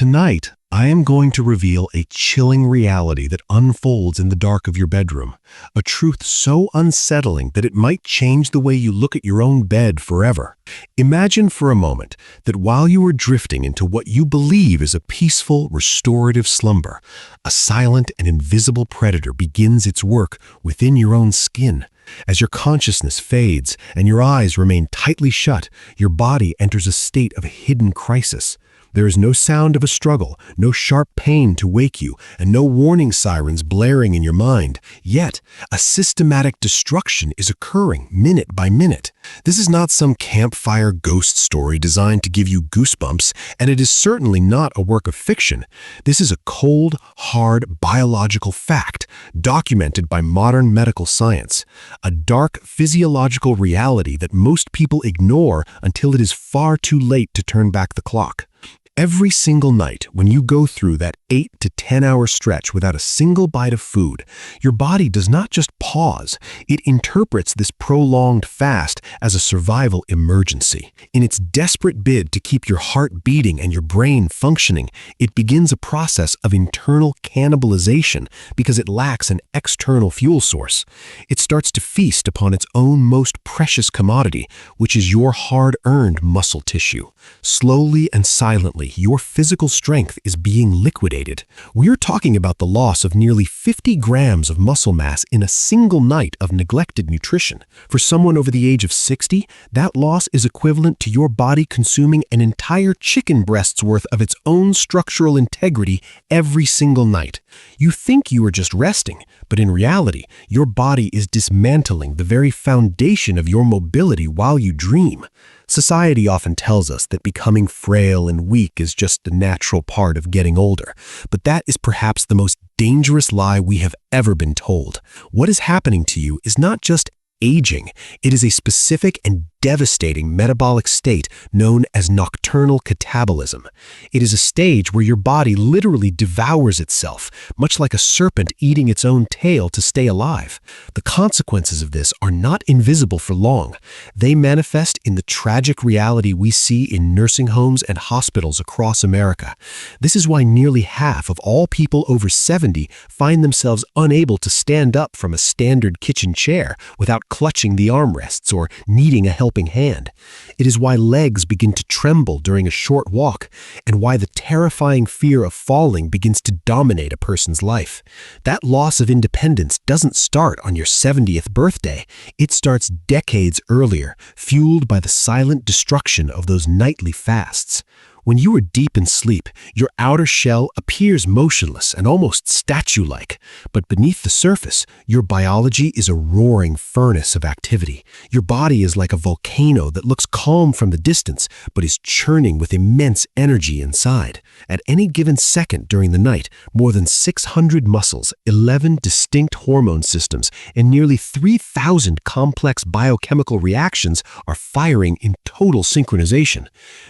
Tonight, I am going to reveal a chilling reality that unfolds in the dark of your bedroom, a truth so unsettling that it might change the way you look at your own bed forever. Imagine for a moment that while you are drifting into what you believe is a peaceful, restorative slumber, a silent and invisible predator begins its work within your own skin. As your consciousness fades and your eyes remain tightly shut, your body enters a state of hidden crisis. There is no sound of a struggle, no sharp pain to wake you, and no warning sirens blaring in your mind. Yet, a systematic destruction is occurring minute by minute. This is not some campfire ghost story designed to give you goosebumps, and it is certainly not a work of fiction. This is a cold, hard, biological fact, documented by modern medical science. A dark, physiological reality that most people ignore until it is far too late to turn back the clock. Every single night, when you go through that 8 to 10 hour stretch without a single bite of food, your body does not just pause, it interprets this prolonged fast as a survival emergency. In its desperate bid to keep your heart beating and your brain functioning, it begins a process of internal cannibalization because it lacks an external fuel source. It starts to feast upon its own most precious commodity, which is your hard-earned muscle tissue. Slowly and silently, your physical strength is being liquidated. We're talking about the loss of nearly 50 grams of muscle mass in a single night of neglected nutrition. For someone over the age of 60, that loss is equivalent to your body consuming an entire chicken breast's worth of its own structural integrity every single night. You think you are just resting, but in reality, your body is dismantling the very foundation of your mobility while you dream. Society often tells us that becoming frail and weak is just a natural part of getting older, but that is perhaps the most dangerous lie we have ever been told. What is happening to you is not just aging, it is a specific and devastating metabolic state known as nocturnal catabolism. It is a stage where your body literally devours itself, much like a serpent eating its own tail to stay alive. The consequences of this are not invisible for long. They manifest in the tragic reality we see in nursing homes and hospitals across America. This is why nearly half of all people over 70 find themselves unable to stand up from a standard kitchen chair without clutching the armrests or needing a helping hand. It is why legs begin to tremble during a short walk, and why the terrifying fear of falling begins to dominate a person's life. That loss of independence doesn't start on your 70th birthday. It starts decades earlier, fueled by the silent destruction of those nightly fasts. When you are deep in sleep, your outer shell appears motionless and almost statue-like, but beneath the surface, your biology is a roaring furnace of activity. Your body is like a volcano that looks calm from the distance, but is churning with immense energy inside. At any given second during the night, more than 600 muscles, 11 distinct hormone systems, and nearly 3,000 complex biochemical reactions are firing in total synchronization.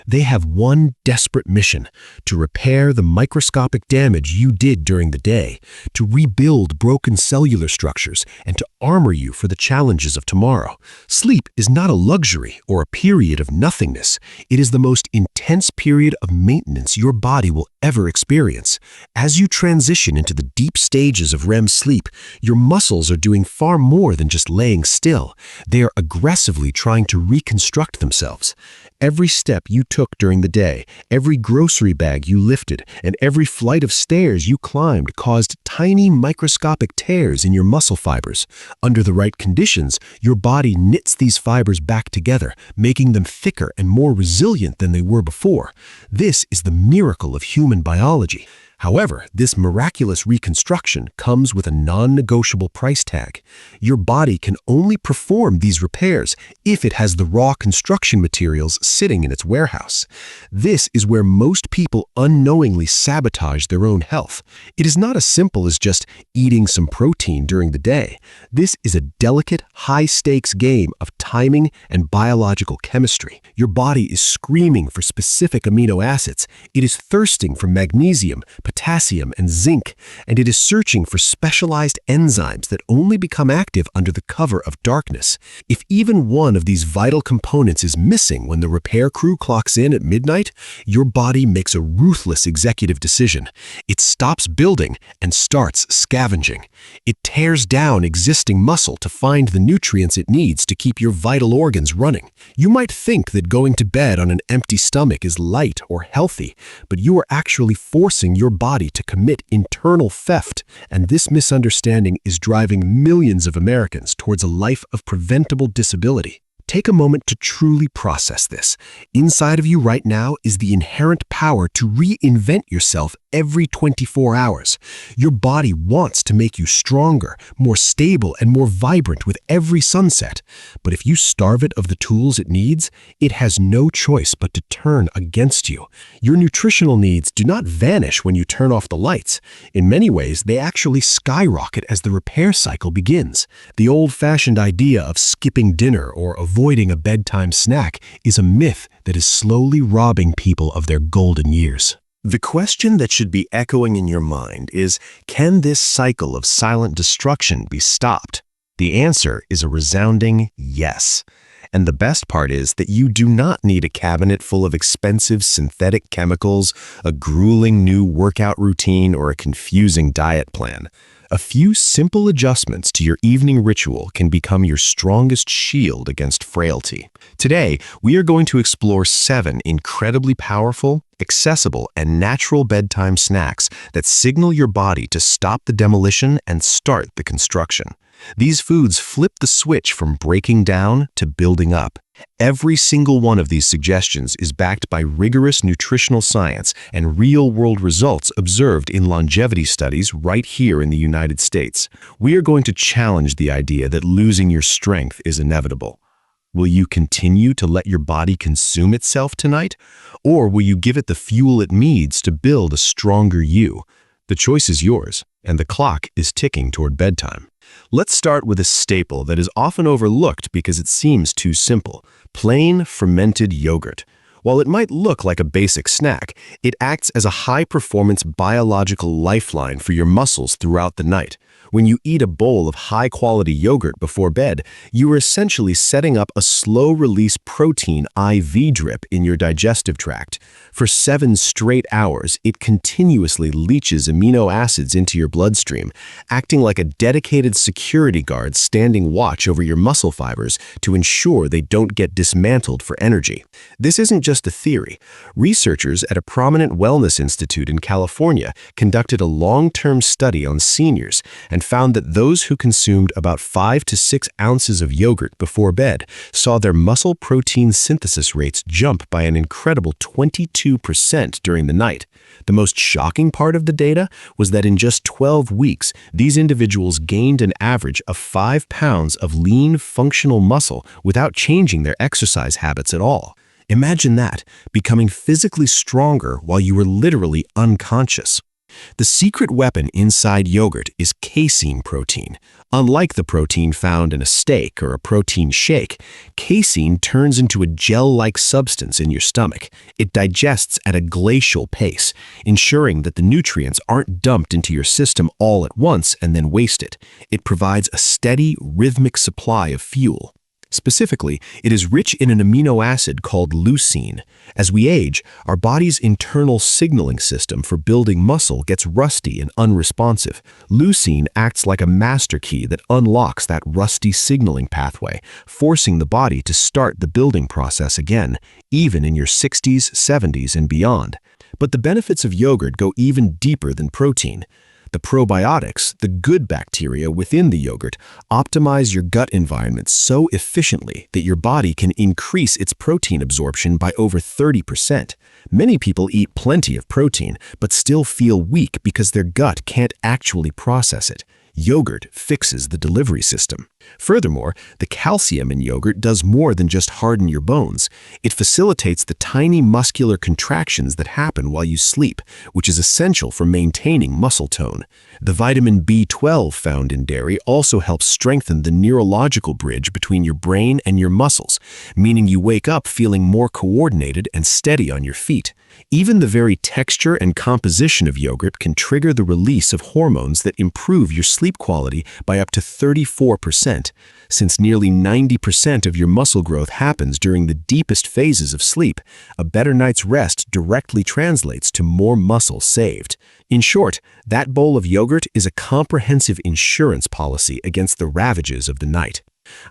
They have one desperate mission: to repair the microscopic damage you did during the day, to rebuild broken cellular structures, and to armor you for the challenges of tomorrow. Sleep is not a luxury or a period of nothingness. It is the most intense period of maintenance your body will ever experience. As you transition into the deep stages of REM sleep, your muscles are doing far more than just laying still. They are aggressively trying to reconstruct themselves. Every step you took during the day, every grocery bag you lifted, and every flight of stairs you climbed caused tiny microscopic tears in your muscle fibers. Under the right conditions, your body knits these fibers back together, making them thicker and more resilient than they were before. This is the miracle of human biology. However, this miraculous reconstruction comes with a non-negotiable price tag. Your body can only perform these repairs if it has the raw construction materials sitting in its warehouse. This is where most people unknowingly sabotage their own health. It is not as simple as just eating some protein during the day. This is a delicate, high-stakes game of timing and biological chemistry. Your body is screaming for specific amino acids. It is thirsting for magnesium, potassium, and zinc, and it is searching for specialized enzymes that only become active under the cover of darkness. If even one of these vital components is missing when the repair crew clocks in at midnight, your body makes a ruthless executive decision. It stops building and starts scavenging. It tears down existing muscle to find the nutrients it needs to keep your vital organs running. You might think that going to bed on an empty stomach is light or healthy, but you are actually forcing your body to commit internal theft, and this misunderstanding is driving millions of Americans towards a life of preventable disability. Take a moment to truly process this. Inside of you right now is the inherent power to reinvent yourself every 24 hours. Your body wants to make you stronger, more stable, and more vibrant with every sunset. But if you starve it of the tools it needs, it has no choice but to turn against you. Your nutritional needs do not vanish when you turn off the lights. In many ways, they actually skyrocket as the repair cycle begins. The old-fashioned idea of skipping dinner or avoiding a bedtime snack is a myth that is slowly robbing people of their golden years. The question that should be echoing in your mind is, can this cycle of silent destruction be stopped? The answer is a resounding yes. And the best part is that you do not need a cabinet full of expensive synthetic chemicals, a grueling new workout routine, or a confusing diet plan. A few simple adjustments to your evening ritual can become your strongest shield against frailty. Today, we are going to explore 7 incredibly powerful, accessible, and natural bedtime snacks that signal your body to stop the demolition and start the construction. These foods flip the switch from breaking down to building up. Every single one of these suggestions is backed by rigorous nutritional science and real-world results observed in longevity studies right here in the United States. We are going to challenge the idea that losing your strength is inevitable. Will you continue to let your body consume itself tonight? Or will you give it the fuel it needs to build a stronger you? The choice is yours, and the clock is ticking toward bedtime. Let's start with a staple that is often overlooked because it seems too simple: plain fermented yogurt. While it might look like a basic snack, it acts as a high-performance biological lifeline for your muscles throughout the night. When you eat a bowl of high-quality yogurt before bed, you are essentially setting up a slow-release protein IV drip in your digestive tract. For 7 straight hours, it continuously leaches amino acids into your bloodstream, acting like a dedicated security guard standing watch over your muscle fibers to ensure they don't get dismantled for energy. This isn't just a theory. Researchers at a prominent wellness institute in California conducted a long-term study on seniors and found that those who consumed about 5 to 6 ounces of yogurt before bed saw their muscle protein synthesis rates jump by an incredible 22% during the night. The most shocking part of the data was that in just 12 weeks, these individuals gained an average of 5 pounds of lean, functional muscle without changing their exercise habits at all. Imagine that, becoming physically stronger while you were literally unconscious. The secret weapon inside yogurt is casein protein. Unlike the protein found in a steak or a protein shake, casein turns into a gel-like substance in your stomach. It digests at a glacial pace, ensuring that the nutrients aren't dumped into your system all at once and then wasted. It provides a steady, rhythmic supply of fuel. Specifically, it is rich in an amino acid called leucine. As we age, our body's internal signaling system for building muscle gets rusty and unresponsive. Leucine acts like a master key that unlocks that rusty signaling pathway, forcing the body to start the building process again, even in your 60s, 70s, and beyond. But the benefits of yogurt go even deeper than protein. The probiotics, the good bacteria within the yogurt, optimize your gut environment so efficiently that your body can increase its protein absorption by over 30%. Many people eat plenty of protein, but still feel weak because their gut can't actually process it. Yogurt fixes the delivery system. Furthermore, the calcium in yogurt does more than just harden your bones. It facilitates the tiny muscular contractions that happen while you sleep, which is essential for maintaining muscle tone. The vitamin B12 found in dairy also helps strengthen the neurological bridge between your brain and your muscles, meaning you wake up feeling more coordinated and steady on your feet. Even the very texture and composition of yogurt can trigger the release of hormones that improve your sleep quality by up to 34%, since nearly 90% of your muscle growth happens during the deepest phases of sleep. A better night's rest directly translates to more muscle saved. In short, that bowl of yogurt is a comprehensive insurance policy against the ravages of the night.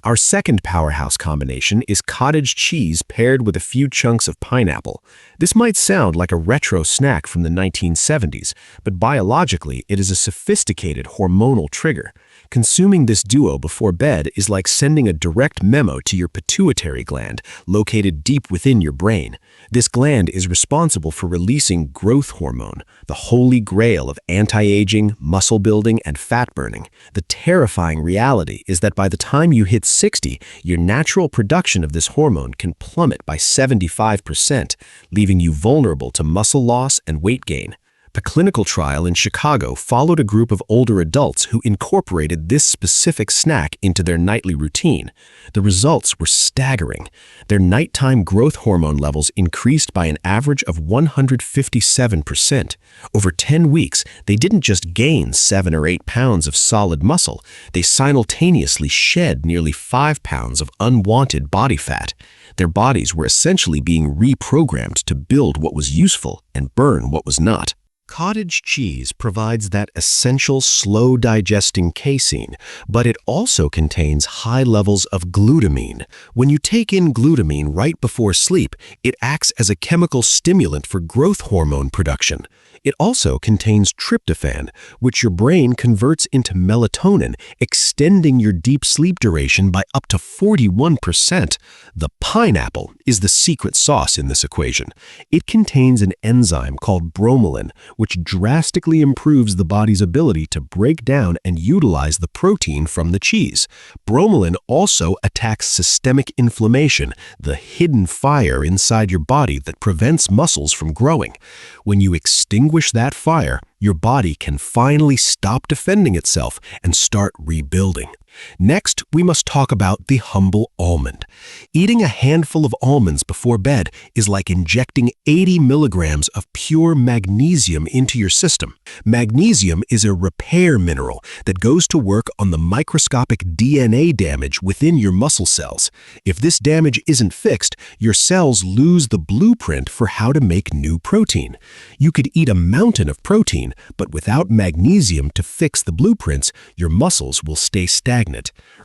Our second powerhouse combination is cottage cheese paired with a few chunks of pineapple. This might sound like a retro snack from the 1970s, but biologically it is a sophisticated hormonal trigger. Consuming this duo before bed is like sending a direct memo to your pituitary gland, located deep within your brain. This gland is responsible for releasing growth hormone, the holy grail of anti-aging, muscle building, and fat burning. The terrifying reality is that by the time you hit 60, your natural production of this hormone can plummet by 75%, leaving you vulnerable to muscle loss and weight gain. A clinical trial in Chicago followed a group of older adults who incorporated this specific snack into their nightly routine. The results were staggering. Their nighttime growth hormone levels increased by an average of 157%. Over 10 weeks, they didn't just gain 7 or 8 pounds of solid muscle, they simultaneously shed nearly 5 pounds of unwanted body fat. Their bodies were essentially being reprogrammed to build what was useful and burn what was not. Cottage cheese provides that essential slow-digesting casein, but it also contains high levels of glutamine. When you take in glutamine right before sleep, it acts as a chemical stimulant for growth hormone production. It also contains tryptophan, which your brain converts into melatonin, extending your deep sleep duration by up to 41%. The pineapple is the secret sauce in this equation. It contains an enzyme called bromelain, which drastically improves the body's ability to break down and utilize the protein from the cheese. Bromelain also attacks systemic inflammation, the hidden fire inside your body that prevents muscles from growing. When you extinguish that fire, your body can finally stop defending itself and start rebuilding. Next, we must talk about the humble almond. Eating a handful of almonds before bed is like injecting 80 milligrams of pure magnesium into your system. Magnesium is a repair mineral that goes to work on the microscopic DNA damage within your muscle cells. If this damage isn't fixed, your cells lose the blueprint for how to make new protein. You could eat a mountain of protein, but without magnesium to fix the blueprints, your muscles will stay stagnant.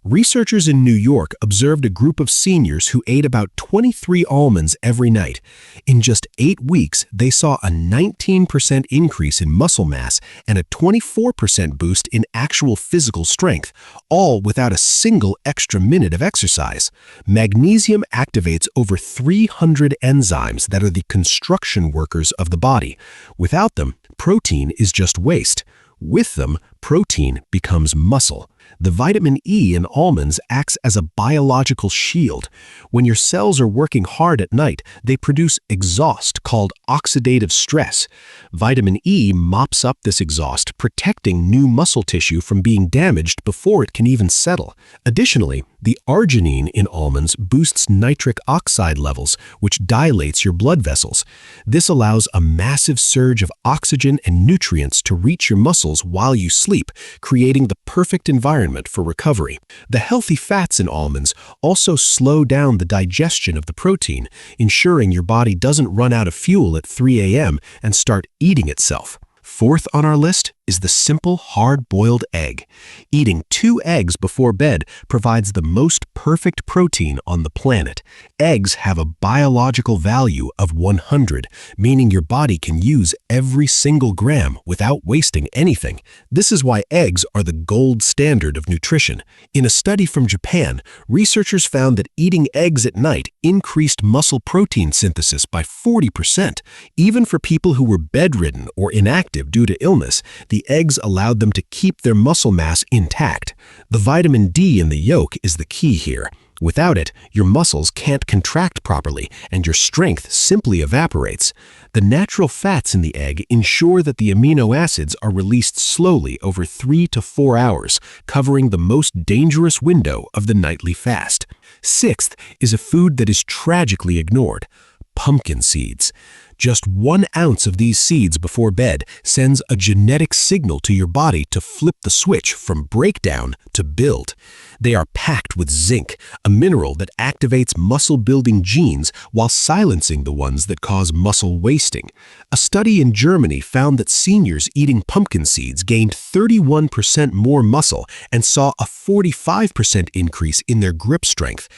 Researchers in New York observed a group of seniors who ate about 23 almonds every night. In just 8 weeks, they saw a 19% increase in muscle mass and a 24% boost in actual physical strength, all without a single extra minute of exercise. Magnesium activates over 300 enzymes that are the construction workers of the body. Without them, protein is just waste. With them, protein becomes muscle. The vitamin E in almonds acts as a biological shield. When your cells are working hard at night, they produce exhaust called oxidative stress. Vitamin E mops up this exhaust, protecting new muscle tissue from being damaged before it can even settle. Additionally, the arginine in almonds boosts nitric oxide levels, which dilates your blood vessels. This allows a massive surge of oxygen and nutrients to reach your muscles while you sleep, creating the perfect environment for recovery. The healthy fats in almonds also slow down the digestion of the protein, ensuring your body doesn't run out of fuel at 3 a.m. and start eating itself. Fourth on our list is the simple hard-boiled egg. Eating 2 eggs before bed provides the most perfect protein on the planet. Eggs have a biological value of 100, meaning your body can use every single gram without wasting anything. This is why eggs are the gold standard of nutrition. In a study from Japan, researchers found that eating eggs at night increased muscle protein synthesis by 40%. Even for people who were bedridden or inactive due to illness, the eggs allowed them to keep their muscle mass intact. The vitamin D in the yolk is the key here. Without it, your muscles can't contract properly and your strength simply evaporates. The natural fats in the egg ensure that the amino acids are released slowly over 3 to 4 hours, covering the most dangerous window of the nightly fast. Sixth is a food that is tragically ignored: pumpkin seeds. Just 1 ounce of these seeds before bed sends a genetic signal to your body to flip the switch from breakdown to build. They are packed with zinc, a mineral that activates muscle-building genes while silencing the ones that cause muscle wasting. A study in Germany found that seniors eating pumpkin seeds gained 31% more muscle and saw a 45% increase in their grip strength.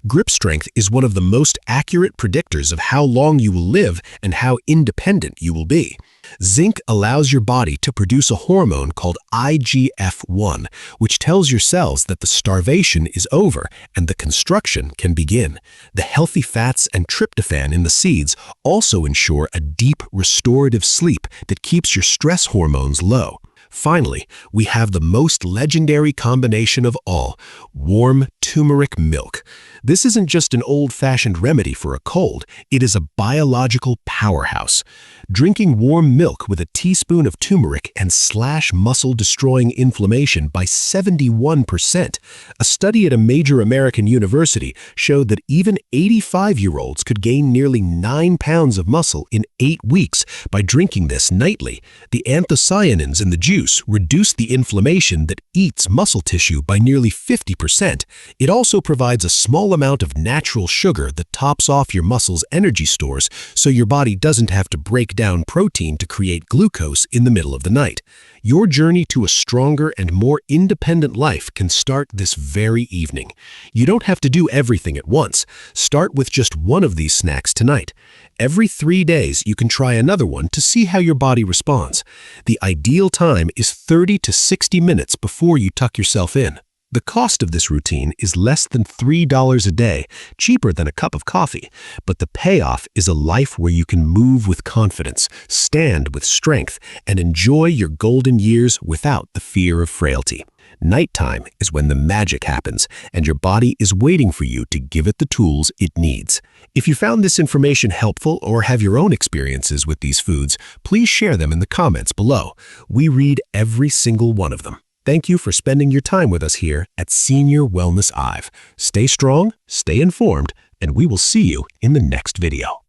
Grip strength is one of the most accurate predictors of how long you will live and how independent you will be. Zinc allows your body to produce a hormone called IGF-1, which tells your cells that the starvation is over and the construction can begin. The healthy fats and tryptophan in the seeds also ensure a deep restorative sleep that keeps your stress hormones low. Finally, we have the most legendary combination of all, warm turmeric milk. This isn't just an old-fashioned remedy for a cold, it is a biological powerhouse. Drinking warm milk with a teaspoon of turmeric and slash muscle-destroying inflammation by 71%. A study at a major American university showed that even 85-year-olds could gain nearly 9 pounds of muscle in 8 weeks by drinking this nightly. The anthocyanins in the juice reduce the inflammation that eats muscle tissue by nearly 50%. It also provides a small amount of natural sugar that tops off your muscle's energy stores so your body doesn't have to break down protein to create glucose in the middle of the night. Your journey to a stronger and more independent life can start this very evening. You don't have to do everything at once. Start with just one of these snacks tonight. Every 3 days, you can try another one to see how your body responds. The ideal time is 30 to 60 minutes before you tuck yourself in. The cost of this routine is less than $3 a day, cheaper than a cup of coffee, but the payoff is a life where you can move with confidence, stand with strength, and enjoy your golden years without the fear of frailty. Nighttime is when the magic happens, and your body is waiting for you to give it the tools it needs. If you found this information helpful or have your own experiences with these foods, please share them in the comments below. We read every single one of them. Thank you for spending your time with us here at Senior Wellness Hive. Stay strong, stay informed, and we will see you in the next video.